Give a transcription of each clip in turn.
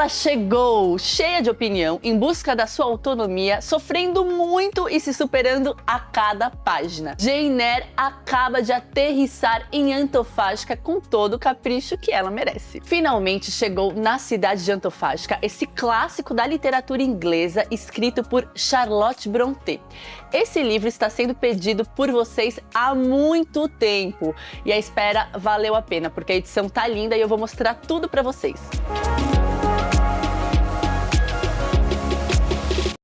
Ela chegou, cheia de opinião, em busca da sua autonomia, sofrendo muito e se superando a cada página. Jane Eyre acaba de aterrissar em Antofágica com todo o capricho que ela merece. Finalmente chegou na cidade de Antofágica esse clássico da literatura inglesa escrito por Charlotte Brontë. Esse livro está sendo pedido por vocês há muito tempo e a espera valeu a pena, porque a edição tá linda e eu vou mostrar tudo para vocês.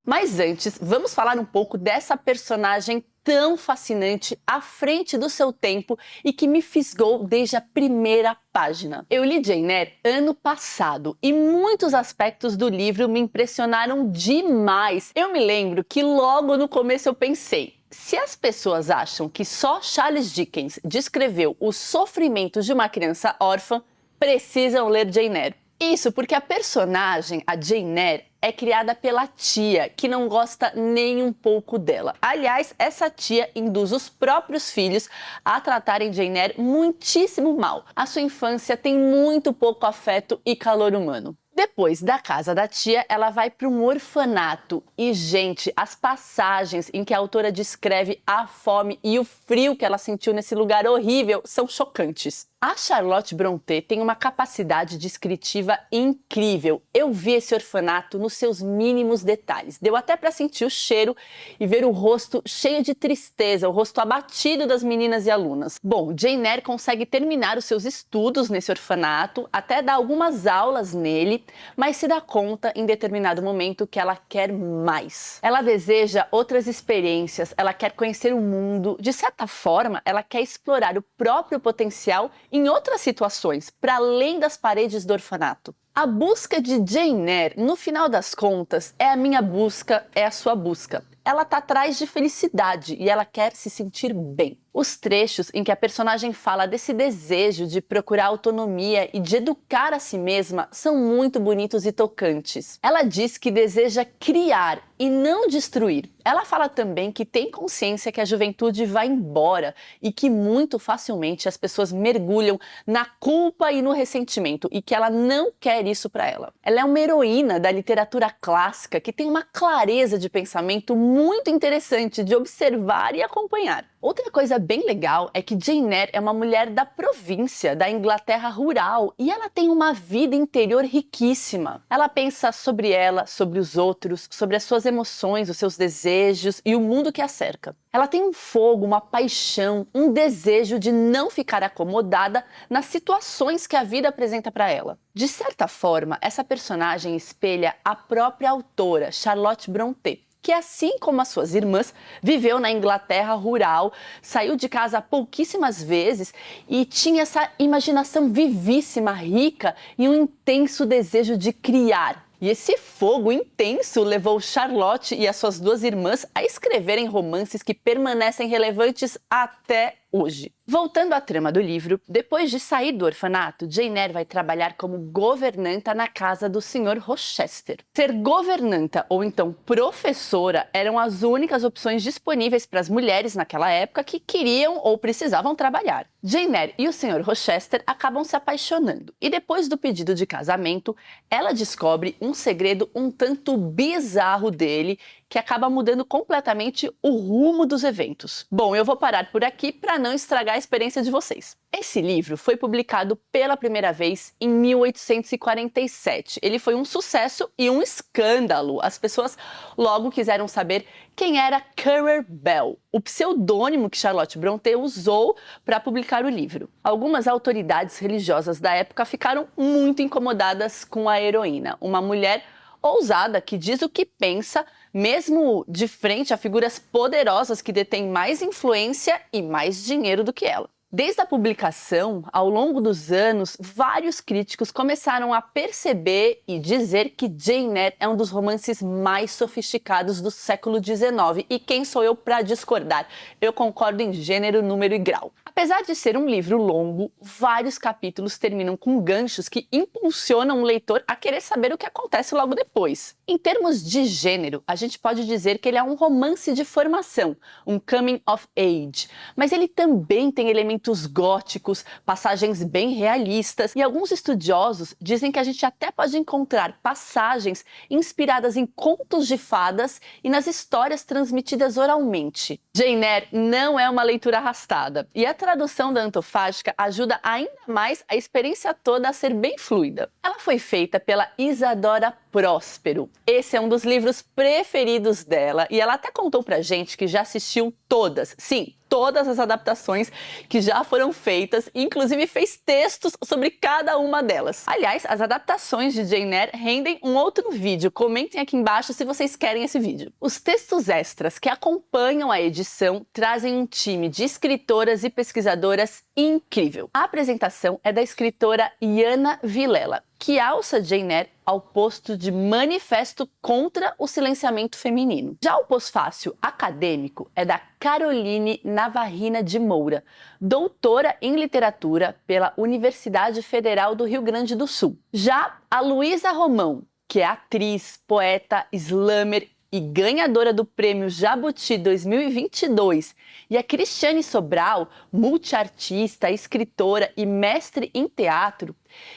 Mas antes, vamos falar um pouco dessa personagem tão fascinante à frente do seu tempo e que me fisgou desde a primeira página. Eu li Jane Eyre ano passado e muitos aspectos do livro me impressionaram demais. Eu me lembro que logo no começo eu pensei: se as pessoas acham que só Charles Dickens descreveu o sofrimento de uma criança órfã, precisam ler Jane Eyre. Isso porque a personagem, a Jane Eyre, é criada pela tia, que não gosta nem um pouco dela. Aliás, essa tia induz os próprios filhos a tratarem Jane Eyre muitíssimo mal. A sua infância tem muito pouco afeto e calor humano. Depois da casa da tia, ela vai para um orfanato e, gente, as passagens em que a autora descreve a fome e o frio que ela sentiu nesse lugar horrível são chocantes. A Charlotte Brontë tem uma capacidade descritiva incrível. Eu vi esse orfanato nos seus mínimos detalhes. Deu até para sentir o cheiro e ver o rosto cheio de tristeza, o rosto abatido das meninas e alunas. Bom, Jane Eyre consegue terminar os seus estudos nesse orfanato, até dar algumas aulas nele, mas se dá conta em determinado momento que ela quer mais. Ela deseja outras experiências, ela quer conhecer o mundo. De certa forma, ela quer explorar o próprio potencial em outras situações, para além das paredes do orfanato. A busca de Jane Eyre, no final das contas, é a minha busca, é a sua busca. Ela está atrás de felicidade e ela quer se sentir bem. Os trechos em que a personagem fala desse desejo de procurar autonomia e de educar a si mesma são muito bonitos e tocantes. Ela diz que deseja criar e não destruir. Ela fala também que tem consciência que a juventude vai embora e que muito facilmente as pessoas mergulham na culpa e no ressentimento e que ela não quer isso para ela. Ela é uma heroína da literatura clássica que tem uma clareza de pensamento muito interessante de observar e acompanhar. Outra coisa bem legal é que Jane Eyre é uma mulher da província, da Inglaterra rural, e ela tem uma vida interior riquíssima. Ela pensa sobre ela, sobre os outros, sobre as suas emoções, os seus desejos e o mundo que a cerca. Ela tem um fogo, uma paixão, um desejo de não ficar acomodada nas situações que a vida apresenta para ela. De certa forma, essa personagem espelha a própria autora, Charlotte Brontë, que, assim como as suas irmãs, viveu na Inglaterra rural, saiu de casa pouquíssimas vezes e tinha essa imaginação vivíssima, rica e um intenso desejo de criar. E esse fogo intenso levou Charlotte e as suas duas irmãs a escreverem romances que permanecem relevantes até hoje. Voltando à trama do livro, depois de sair do orfanato, Jane Eyre vai trabalhar como governanta na casa do Sr. Rochester. Ser governanta ou então professora eram as únicas opções disponíveis para as mulheres naquela época que queriam ou precisavam trabalhar. Jane Eyre e o Sr. Rochester acabam se apaixonando e depois do pedido de casamento, ela descobre um segredo um tanto bizarro dele que acaba mudando completamente o rumo dos eventos. Bom, eu vou parar por aqui para não estragar a experiência de vocês. Esse livro foi publicado pela primeira vez em 1847. Ele foi um sucesso e um escândalo. As pessoas logo quiseram saber quem era Currer Bell, o pseudônimo que Charlotte Brontë usou para publicar o livro. Algumas autoridades religiosas da época ficaram muito incomodadas com a heroína, uma mulher ousada que diz o que pensa, mesmo de frente a figuras poderosas que detêm mais influência e mais dinheiro do que ela. Desde a publicação, ao longo dos anos, vários críticos começaram a perceber e dizer que Jane Eyre é um dos romances mais sofisticados do século XIX. E quem sou eu para discordar? Eu concordo em gênero, número e grau. Apesar de ser um livro longo, vários capítulos terminam com ganchos que impulsionam o leitor a querer saber o que acontece logo depois. Em termos de gênero, a gente pode dizer que ele é um romance de formação, um coming of age, mas ele também tem elementos momentos góticos, passagens bem realistas, e alguns estudiosos dizem que a gente até pode encontrar passagens inspiradas em contos de fadas e nas histórias transmitidas oralmente. Jane Eyre não é uma leitura arrastada, e a tradução da Antofágica ajuda ainda mais a experiência toda a ser bem fluida. Ela foi feita pela Isadora Próspero. Esse é um dos livros preferidos dela, e ela até contou pra gente que já assistiu todas, sim, todas as adaptações que já foram feitas, inclusive fez textos sobre cada uma delas. Aliás, as adaptações de Jane Eyre rendem um outro vídeo. Comentem aqui embaixo se vocês querem esse vídeo. Os textos extras que acompanham a edição trazem um time de escritoras e pesquisadoras incrível. A apresentação é da escritora Iana Vilela, que alça Jane Eyre ao posto de manifesto contra o silenciamento feminino. Já o pós-fácil acadêmico é da Caroline Navarrina de Moura, doutora em literatura pela Universidade Federal do Rio Grande do Sul. Já a Luísa Romão, que é atriz, poeta, slammer e ganhadora do Prêmio Jabuti 2022, e a Cristiane Sobral, multiartista, escritora e mestre em teatro,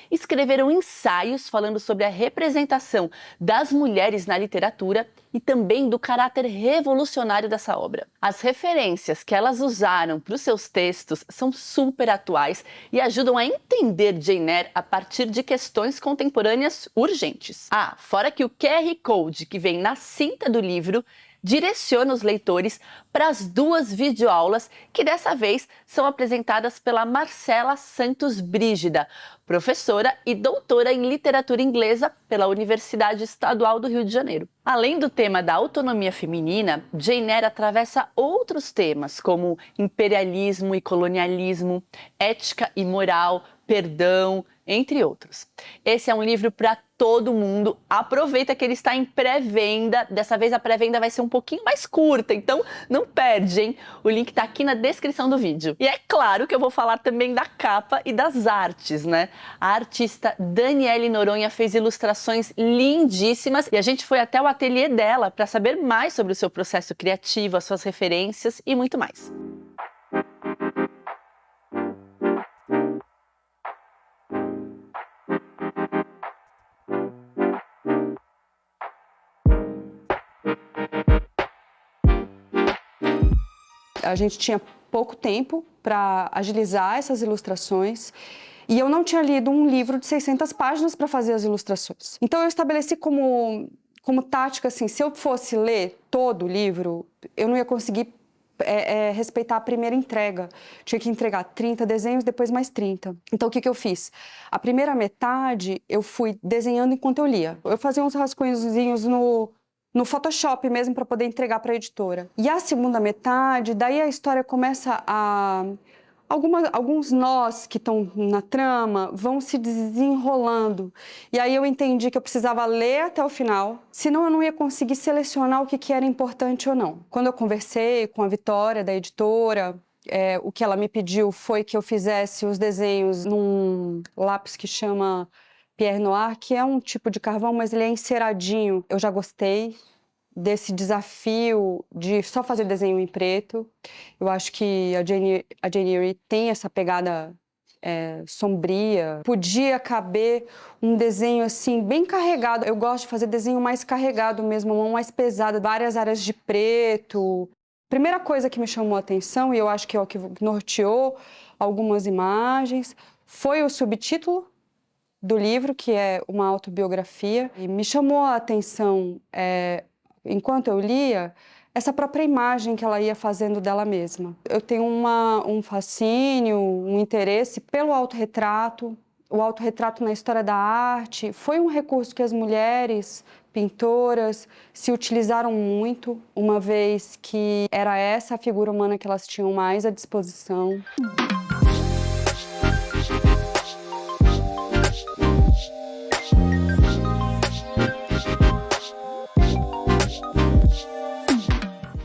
escreveram ensaios falando sobre a representação das mulheres na literatura e também do caráter revolucionário dessa obra. As referências que elas usaram para os seus textos são super atuais e ajudam a entender Jane Eyre a partir de questões contemporâneas urgentes. Ah, fora que o QR Code que vem na cinta do livro direciona os leitores para as duas videoaulas que dessa vez são apresentadas pela Marcela Santos Brígida, professora e doutora em literatura inglesa pela Universidade Estadual do Rio de Janeiro. Além do tema da autonomia feminina, Jane Eyre atravessa outros temas como imperialismo e colonialismo, ética e moral, perdão, entre outros. Esse é um livro para todo mundo. Aproveita que ele está em pré-venda. Dessa vez a pré-venda vai ser um pouquinho mais curta, então não perde, hein? O link tá aqui na descrição do vídeo. E é claro que eu vou falar também da capa e das artes, né? A artista Daniele Noronha fez ilustrações lindíssimas e a gente foi até o ateliê dela para saber mais sobre o seu processo criativo, as suas referências e muito mais. A gente tinha pouco tempo para agilizar essas ilustrações e eu não tinha lido um livro de 600 páginas para fazer as ilustrações. Então eu estabeleci como tática, assim, se eu fosse ler todo o livro, eu não ia conseguir respeitar a primeira entrega. Tinha que entregar 30 desenhos, depois mais 30. Então o que eu fiz? A primeira metade eu fui desenhando enquanto eu lia. Eu fazia uns rascunhozinhos no Photoshop mesmo para poder entregar para a editora. E a segunda metade, daí a história começa a... Alguns nós que estão na trama vão se desenrolando. E aí eu entendi que eu precisava ler até o final, senão eu não ia conseguir selecionar o que era importante ou não. Quando eu conversei com a Vitória, da editora, o que ela me pediu foi que eu fizesse os desenhos num lápis que chama Pierre Noir, que é um tipo de carvão, mas ele é enceradinho. Eu já gostei desse desafio de só fazer desenho em preto. Eu acho que a Jane Eyre tem essa pegada sombria. Podia caber um desenho assim bem carregado. Eu gosto de fazer desenho mais carregado mesmo, mão mais pesada, várias áreas de preto. Primeira coisa que me chamou a atenção, e eu acho que é o que norteou algumas imagens, foi o subtítulo do livro, que é uma autobiografia, e me chamou a atenção, enquanto eu lia, essa própria imagem que ela ia fazendo dela mesma. Eu tenho um fascínio, um interesse pelo autorretrato. O autorretrato na história da arte foi um recurso que as mulheres pintoras se utilizaram muito, uma vez que era essa a figura humana que elas tinham mais à disposição.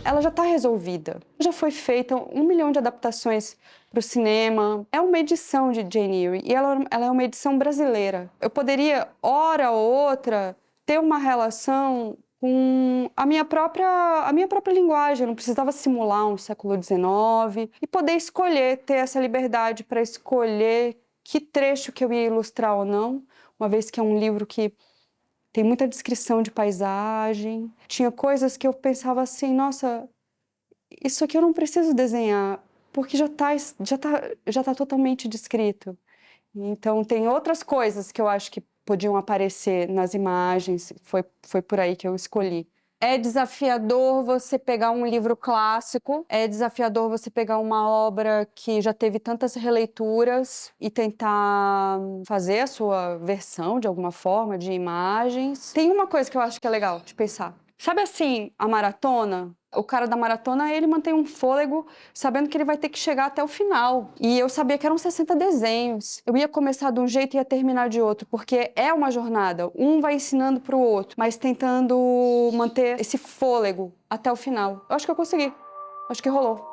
Ela já está resolvida. Já foi feita 1 milhão de adaptações para o cinema. É uma edição de Jane Eyre e ela é uma edição brasileira. Eu poderia, hora ou outra, ter uma relação com a minha própria linguagem. Eu não precisava simular um século XIX e poder escolher, ter essa liberdade para escolher que trecho que eu ia ilustrar ou não, uma vez que é um livro que tem muita descrição de paisagem. Tinha coisas que eu pensava assim, nossa, isso aqui eu não preciso desenhar, porque já tá totalmente descrito. Então, tem outras coisas que eu acho que podiam aparecer nas imagens, foi por aí que eu escolhi. É desafiador você pegar um livro clássico, é desafiador você pegar uma obra que já teve tantas releituras e tentar fazer a sua versão, de alguma forma, de imagens. Tem uma coisa que eu acho que é legal de pensar. Sabe assim, a maratona? O cara da maratona, ele mantém um fôlego sabendo que ele vai ter que chegar até o final. E eu sabia que eram 60 desenhos. Eu ia começar de um jeito e ia terminar de outro, porque é uma jornada. Um vai ensinando para o outro, mas tentando manter esse fôlego até o final. Eu acho que eu consegui. Acho que rolou.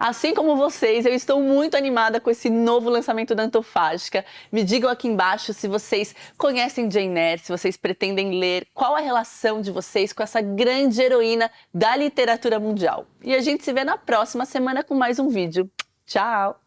Assim como vocês, eu estou muito animada com esse novo lançamento da Antofágica. Me digam aqui embaixo se vocês conhecem Jane Eyre, se vocês pretendem ler, qual a relação de vocês com essa grande heroína da literatura mundial. E a gente se vê na próxima semana com mais um vídeo. Tchau!